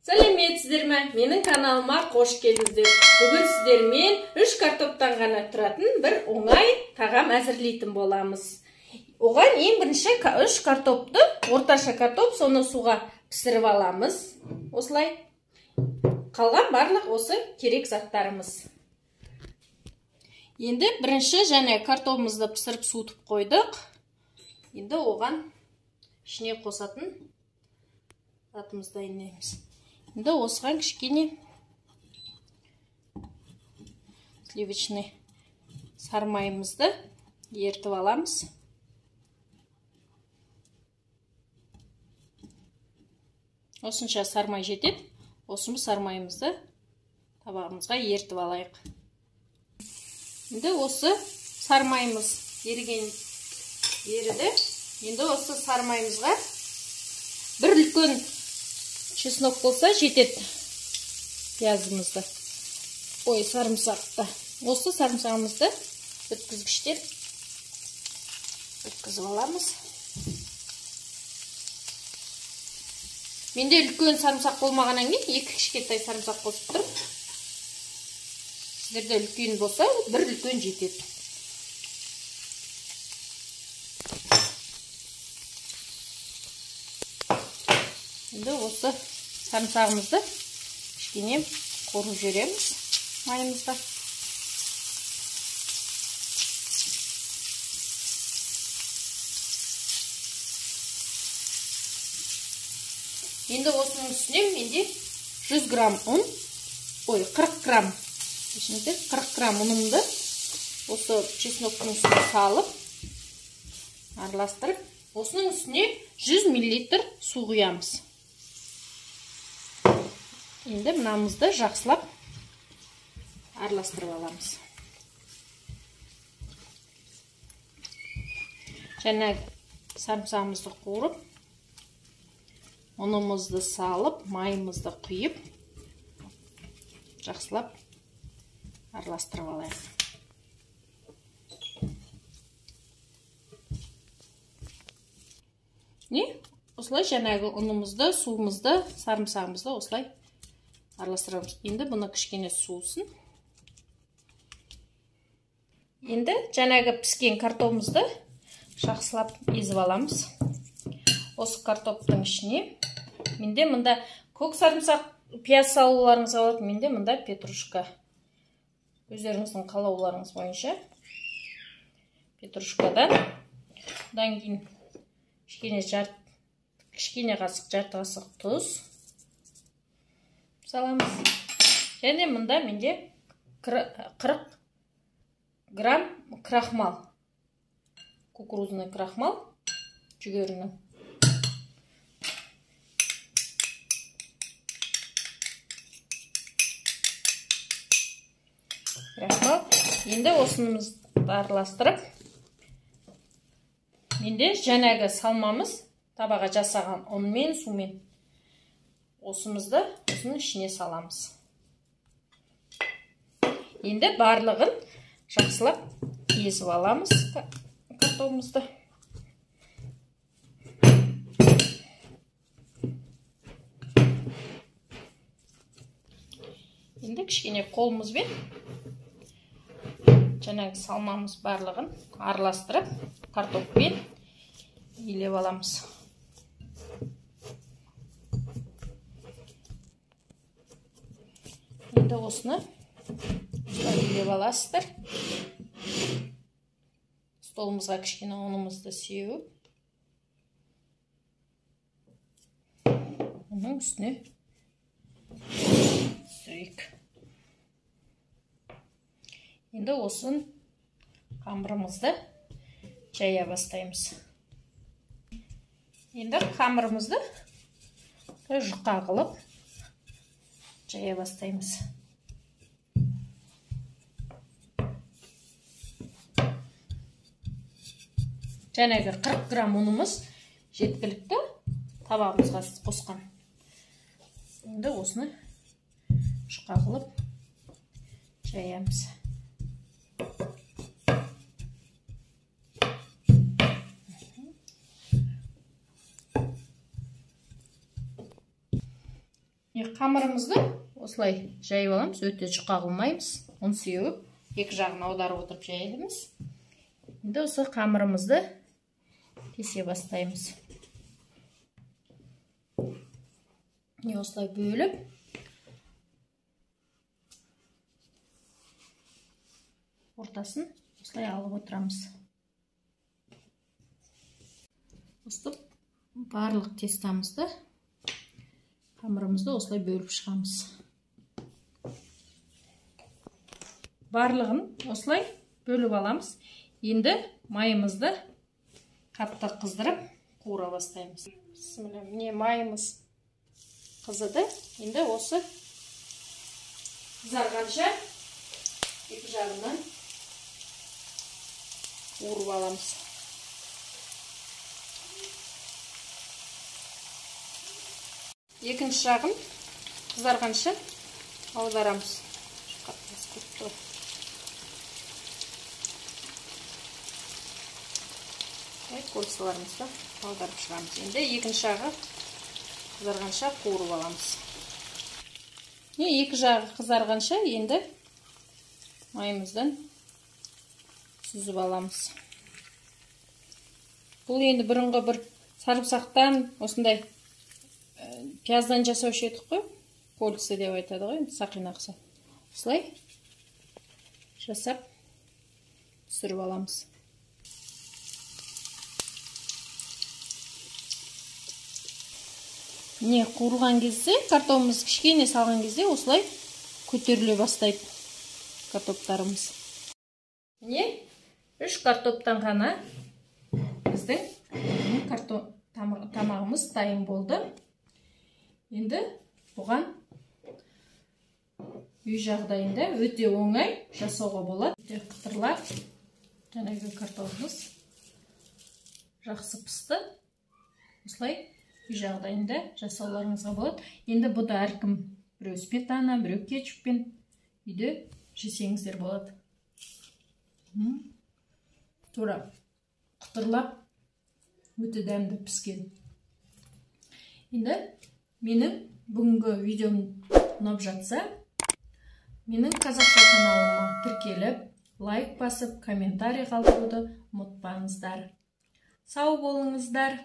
Сәлеметсіздер ме? Менің каналыма қош келдіңіздер. Бүгін сіздермен 3 картоптан ғана тұратын бір оңай тағам әзірлейтін боламыз. Оған ең бірінші 3 картопты, орташа картоп, соны суға пісіріп аламыз. Осылай. Қалған барлық осы керек заттарымыз. Енді бірінші және картопымызды пісіріп суытып қойдық. Енді оған ішіне қосатын затымызды дайындаймыз. Енді осыған кішкене сливочный сармайымызды ертіп аламыз. Осынша сармай жетеді. Осынша сармайымызды табағымызға ертіп алайық. Енді осы сармайымыз еріді. Енді осы сармайымызға бір үлкен чеснок болса жетеді. Пиязымызды. Сарымсақты. Осы сарымсағымызды өткізгіштен өткізіп аламыз. Менде үлкен сарымсақ болмағаннан кейін 2 кішкентай сарымсақ қосып тұрып. Сіздерде үлкен болса, бір үлкен жетеді. Енді осы сарымсағымызды кішкене қорып жібереміз майымызда. Енді осының үстіне менде 100 грамм ұн, 40 грамм 40 грамм ұнымды осы чесноктың үстіне салып, араластырып, осының үстіне 100 мл су құямыз. Енді мынамызды жақсылап араластырып аламыз. Және сарымсағымызды қуырып, ұнымызды салып, майымызды құйып, жақсылап араластырып алайық. Осылай жаңағы ұнымызды, суымызды, сарымсағымызды осылай араластырамыз. Енді бұны кішкене суысын. Енді жаңағы піскен картопымызды жақсылап езіп аламыз. Осы картоптың ішіне менде мұнда көк сарымсақ, пияз салуларыңыз болады, менде мұнда петрушка. Өздеріңіздің қалауларыңыз бойынша петрушкадан одан кейін кішкене қасық, жарты қасық тұз саламыз. Және мұнда менде 40 грамм крахмал, кукурузный крахмал, жүгерінің. Енді осынымызды араластырып, менде жаңағы салмамыз табаға жасаған ұнмен, сумен осымызды осының ішіне саламыз. Енді барлығын жақсылап езіп аламыз картопымызды. Енді кішкене қолымызбен жаңағы салмамыз барлығын араластырып, картоппен илеп аламыз. Енді осыны илеп аласыздар. Столымызға кішкене ұнымызды сеуіп, оның үстіне сүйік. Енді осын қамырымызды жая бастаймыз. Енді қамырымызды жұқа қылып жая бастаймыз. Жаңағы 40 грамм ұнымыз жеткілікті табағымызға қосқан. Енді осыны жұқа қылып жаямыз. Қамырымызды осылай жайып аламыз, өте жұқа қылмаймыз. Ұн сеуіп, екі жағын аударып отырып жайылымыз. Енді осы қамырымызды кесе бастаймыз. Осылай бөліп, ортасын осылай алып отырамыз. Осылай барлық тестамызды, қамырымызды осылай бөліп шығамыз. Барлығын осылай бөліп аламыз. Енді майымызды қатты қыздырып, қуыра бастаймыз. Міне майымыз қызыды. Енді осы қызарғанша екі жағынан қуырып аламыз. Екінші жағын қызарғанша аударамыз. Кольцаларымызды аударып шығамыз. Енді екінші жағы қызарғанша қуырып аламыз. Екі жағы қызарғанша енді майымыздан сүзіп аламыз. Бұл енді бұрынғы бір сарымсақтан, осындай пияздан жасаушы едік қой, кольца деп айтады ғой, сақина ұқсап. Осылай жасап түсіріп аламыз. Міне қуырған кезде, картопымыз кішкене салған кезде осылай көтеріле бастайды картоптарымыз. Міне 3 картоптан ғана біздің тамағымыз дайын болды. Енді бұған үй жағдайында өте оңай жасауға болады. Өте қытырлап, жаңағы картопымыз жақсы пісті. Осылай үй жағдайында жасауларыңызға болады. Енді бұда әркім біреу сметана, біреу кетчуппен үйде жесеңіздер болады. Тура қытырлап, өте дәмді піскен. Енді менің бүгінгі видеом ұнап жатса, менің қазақша каналыма тіркеліп, лайк басып, комментарий қалдыруды ұмытпаңыздар. Сау болыңыздар.